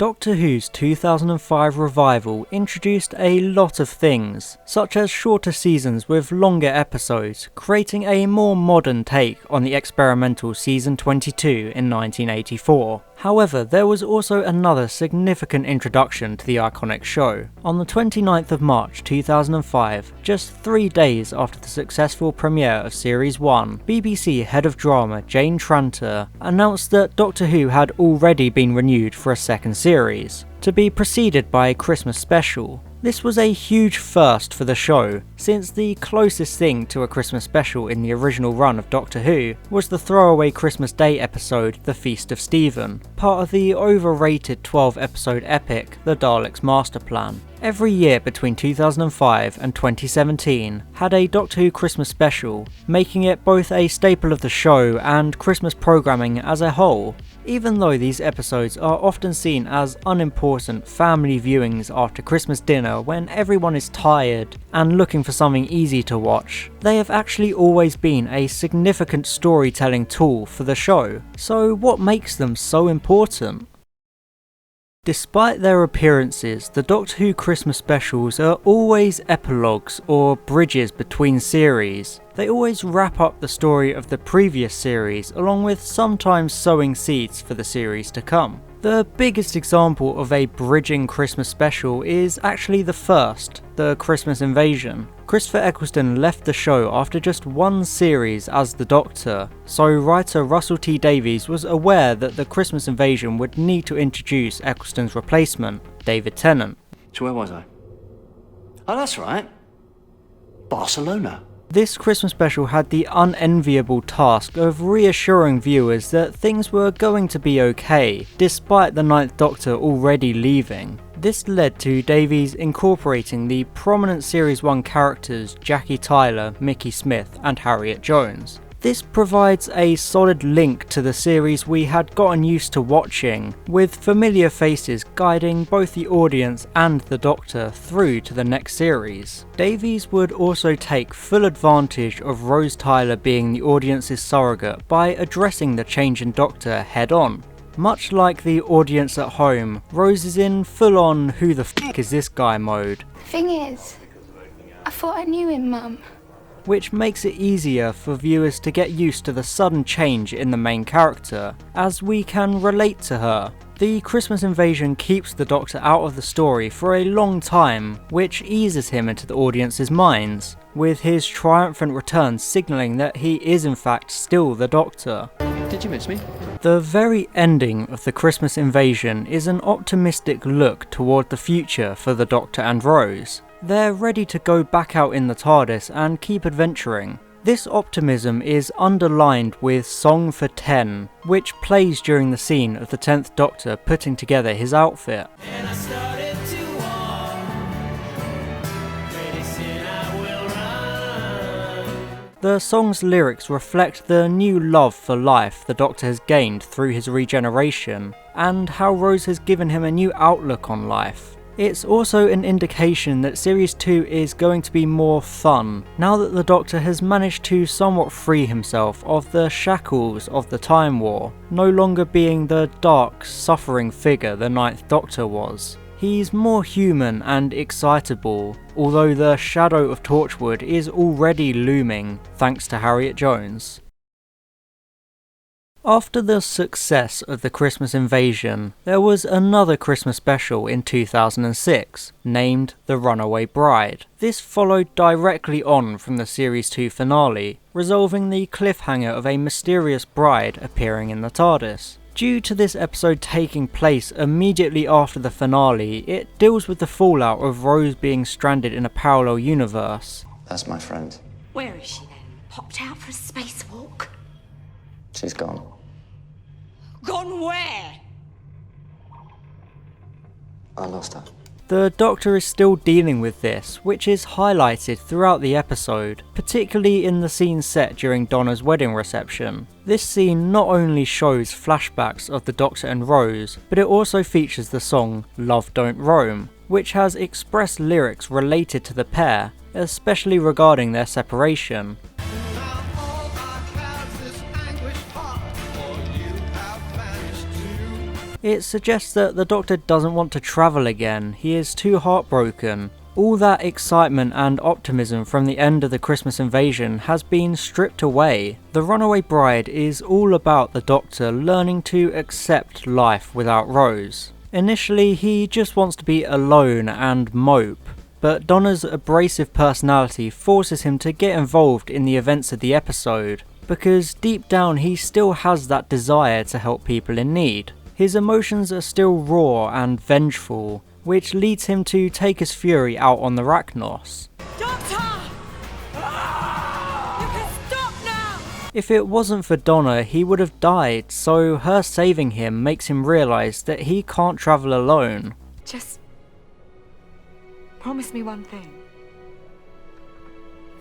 Doctor Who's 2005 revival introduced a lot of things, such as shorter seasons with longer episodes, creating a more modern take on the experimental season 22 in 1984. However, there was also another significant introduction to the iconic show. On the 29th of March 2005, just 3 days after the successful premiere of Series 1, BBC head of drama Jane Tranter announced that Doctor Who had already been renewed for a second series, to be preceded by a Christmas special. This was a huge first for the show, since the closest thing to a Christmas special in the original run of Doctor Who was the throwaway Christmas Day episode The Feast of Stephen, part of the overrated 12-episode epic The Daleks' Master Plan. Every year between 2005 and 2017 had a Doctor Who Christmas special, making it both a staple of the show and Christmas programming as a whole. Even though these episodes are often seen as unimportant family viewings after Christmas dinner when everyone is tired and looking for something easy to watch, they have actually always been a significant storytelling tool for the show. So what makes them so important? Despite their appearances, the Doctor Who Christmas specials are always epilogues or bridges between series. They always wrap up the story of the previous series, along with sometimes sowing seeds for the series to come. The biggest example of a bridging Christmas special is actually the first, the Christmas Invasion. Christopher Eccleston left the show after just one series as the Doctor, so writer Russell T Davies was aware that the Christmas Invasion would need to introduce Eccleston's replacement, David Tennant. So where was I? Oh, that's right. Barcelona. This Christmas special had the unenviable task of reassuring viewers that things were going to be okay, despite the Ninth Doctor already leaving. This led to Davies incorporating the prominent Series 1 characters Jackie Tyler, Mickey Smith and Harriet Jones. This provides a solid link to the series we had gotten used to watching, with familiar faces guiding both the audience and the Doctor through to the next series. Davies would also take full advantage of Rose Tyler being the audience's surrogate by addressing the change in Doctor head on. Much like the audience at home, Rose is in full-on who the f*** is this guy mode. Thing is, I thought I knew him, Mum. Which makes it easier for viewers to get used to the sudden change in the main character, as we can relate to her. The Christmas Invasion keeps the Doctor out of the story for a long time, which eases him into the audience's minds, with his triumphant return signalling that he is in fact still the Doctor. Did you miss me? The very ending of the Christmas Invasion is an optimistic look toward the future for the Doctor and Rose. They're ready to go back out in the TARDIS and keep adventuring. This optimism is underlined with Song for 10, which plays during the scene of the 10th Doctor putting together his outfit. The song's lyrics reflect the new love for life the Doctor has gained through his regeneration, and how Rose has given him a new outlook on life. It's also an indication that Series 2 is going to be more fun, now that the Doctor has managed to somewhat free himself of the shackles of the Time War, no longer being the dark, suffering figure the Ninth Doctor was. He's more human and excitable, although the shadow of Torchwood is already looming, thanks to Harriet Jones. After the success of the Christmas Invasion, there was another Christmas special in 2006, named The Runaway Bride. This followed directly on from the Series 2 finale, resolving the cliffhanger of a mysterious bride appearing in the TARDIS. Due to this episode taking place immediately after the finale, it deals with the fallout of Rose being stranded in a parallel universe. That's my friend. Where is she then? Popped out for a spacewalk? She's gone. Gone where? I lost her. The Doctor is still dealing with this, which is highlighted throughout the episode, particularly in the scene set during Donna's wedding reception. This scene not only shows flashbacks of the Doctor and Rose, but it also features the song Love Don't Roam, which has express lyrics related to the pair, especially regarding their separation. It suggests that the Doctor doesn't want to travel again, he is too heartbroken. All that excitement and optimism from the end of the Christmas invasion has been stripped away. The Runaway Bride is all about the Doctor learning to accept life without Rose. Initially, he just wants to be alone and mope, but Donna's abrasive personality forces him to get involved in the events of the episode, because deep down he still has that desire to help people in need. His emotions are still raw and vengeful, which leads him to take his fury out on the Rachnos. Doctor! You can stop now! If it wasn't for Donna, he would have died, so her saving him makes him realise that he can't travel alone. Just promise me one thing.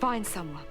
Find someone.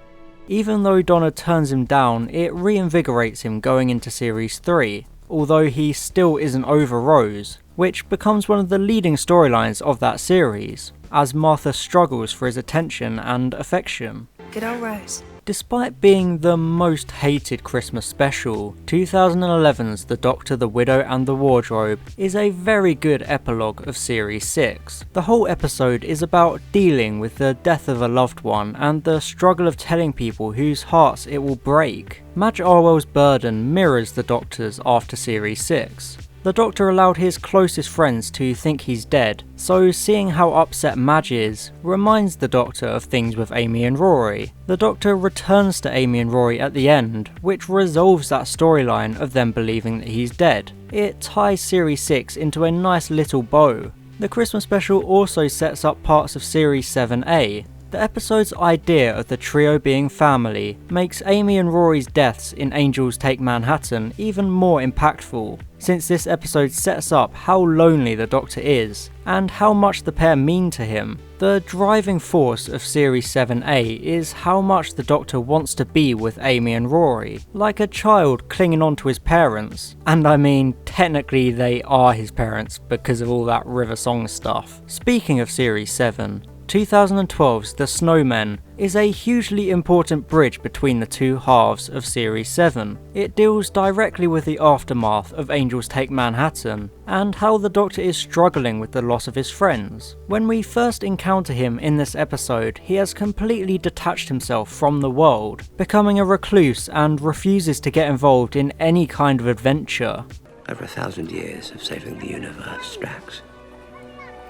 Even though Donna turns him down, it reinvigorates him going into Series 3, although he still isn't over Rose, which becomes one of the leading storylines of that series, as Martha struggles for his attention and affection. Good old Rose. Despite being the most hated Christmas special, 2011's The Doctor, the Widow and the Wardrobe is a very good epilogue of Series 6. The whole episode is about dealing with the death of a loved one and the struggle of telling people whose hearts it will break. Madge Arwell's burden mirrors the Doctor's after Series 6. The Doctor allowed his closest friends to think he's dead, so seeing how upset Madge is reminds the Doctor of things with Amy and Rory. The Doctor returns to Amy and Rory at the end, which resolves that storyline of them believing that he's dead. It ties Series 6 into a nice little bow. The Christmas special also sets up parts of Series 7A. The episode's idea of the trio being family makes Amy and Rory's deaths in Angels Take Manhattan even more impactful, since this episode sets up how lonely the Doctor is, and how much the pair mean to him. The driving force of Series 7A is how much the Doctor wants to be with Amy and Rory, like a child clinging on to his parents. And I mean, technically they are his parents because of all that River Song stuff. Speaking of Series 7, 2012's The Snowmen is a hugely important bridge between the two halves of Series 7. It deals directly with the aftermath of Angels Take Manhattan, and how the Doctor is struggling with the loss of his friends. When we first encounter him in this episode, he has completely detached himself from the world, becoming a recluse and refuses to get involved in any kind of adventure. Over 1,000 years of saving the universe, Drax.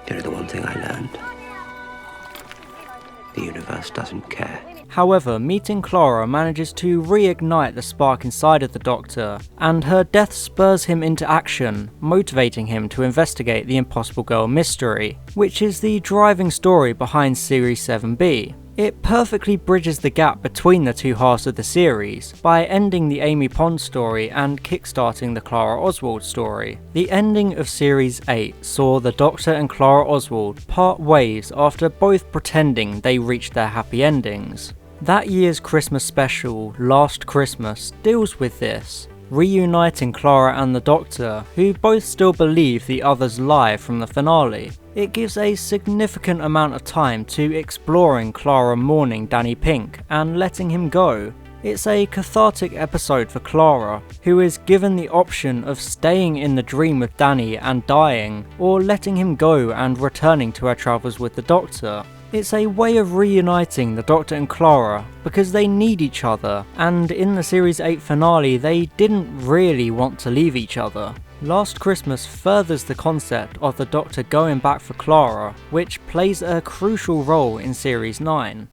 You know the one thing I learned? The universe doesn't care. However, meeting Clara manages to reignite the spark inside of the Doctor, and her death spurs him into action, motivating him to investigate the Impossible Girl mystery, which is the driving story behind Series 7B. It perfectly bridges the gap between the two halves of the series by ending the Amy Pond story and kickstarting the Clara Oswald story. The ending of Series 8 saw the Doctor and Clara Oswald part ways after both pretending they reached their happy endings. That year's Christmas special, Last Christmas, deals with this, reuniting Clara and the Doctor, who both still believe the other's lie from the finale. It gives a significant amount of time to exploring Clara mourning Danny Pink and letting him go. It's a cathartic episode for Clara, who is given the option of staying in the dream with Danny and dying, or letting him go and returning to her travels with the Doctor. It's a way of reuniting the Doctor and Clara, because they need each other, and in the Series 8 finale they didn't really want to leave each other. Last Christmas furthers the concept of the Doctor going back for Clara, which plays a crucial role in Series 9.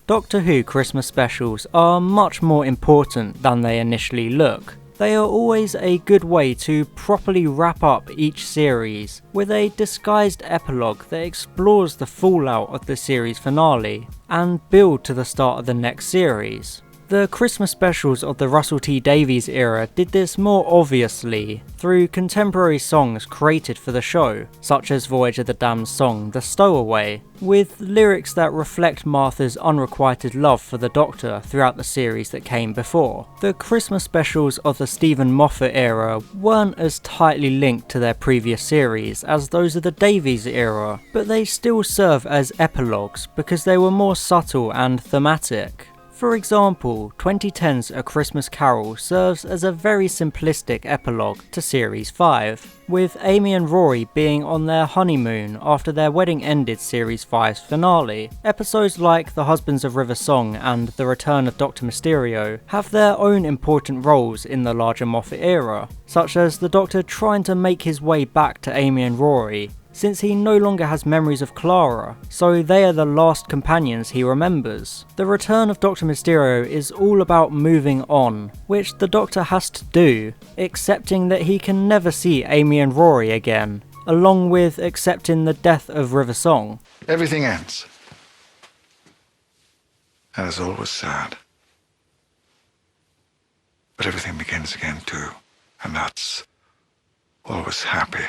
Doctor Who Christmas specials are much more important than they initially look. They are always a good way to properly wrap up each series, with a disguised epilogue that explores the fallout of the series finale, and build to the start of the next series. The Christmas specials of the Russell T Davies era did this more obviously through contemporary songs created for the show, such as Voyage of the Damned's song The Stowaway, with lyrics that reflect Martha's unrequited love for the Doctor throughout the series that came before. The Christmas specials of the Stephen Moffat era weren't as tightly linked to their previous series as those of the Davies era, but they still serve as epilogues because they were more subtle and thematic. For example, 2010's A Christmas Carol serves as a very simplistic epilogue to Series 5, with Amy and Rory being on their honeymoon after their wedding ended Series 5's finale. Episodes like The Husbands of River Song and The Return of Dr. Mysterio have their own important roles in the larger Moffat era, such as the Doctor trying to make his way back to Amy and Rory, since he no longer has memories of Clara, so they are the last companions he remembers. The Return of Dr. Mysterio is all about moving on, which the Doctor has to do, accepting that he can never see Amy and Rory again, along with accepting the death of River Song. Everything ends. And it's always sad. But everything begins again too, and that's always happy.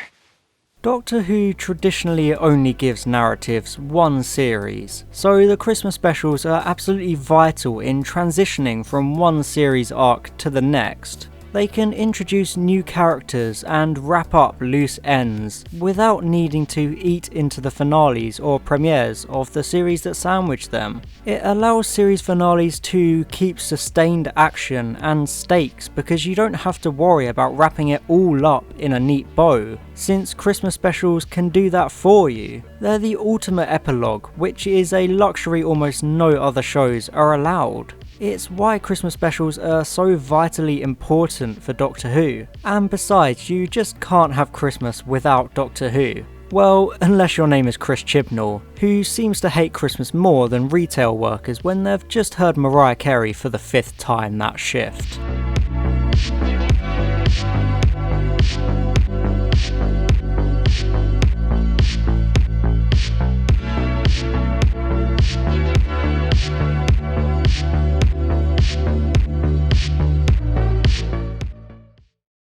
Doctor Who traditionally only gives narratives one series, so the Christmas specials are absolutely vital in transitioning from one series arc to the next. They can introduce new characters and wrap up loose ends without needing to eat into the finales or premieres of the series that sandwich them. It allows series finales to keep sustained action and stakes because you don't have to worry about wrapping it all up in a neat bow, since Christmas specials can do that for you. They're the ultimate epilogue, which is a luxury almost no other shows are allowed. It's why Christmas specials are so vitally important for Doctor Who, and besides, you just can't have Christmas without Doctor Who. Well, unless your name is Chris Chibnall, who seems to hate Christmas more than retail workers when they've just heard Mariah Carey for the 5th time that shift.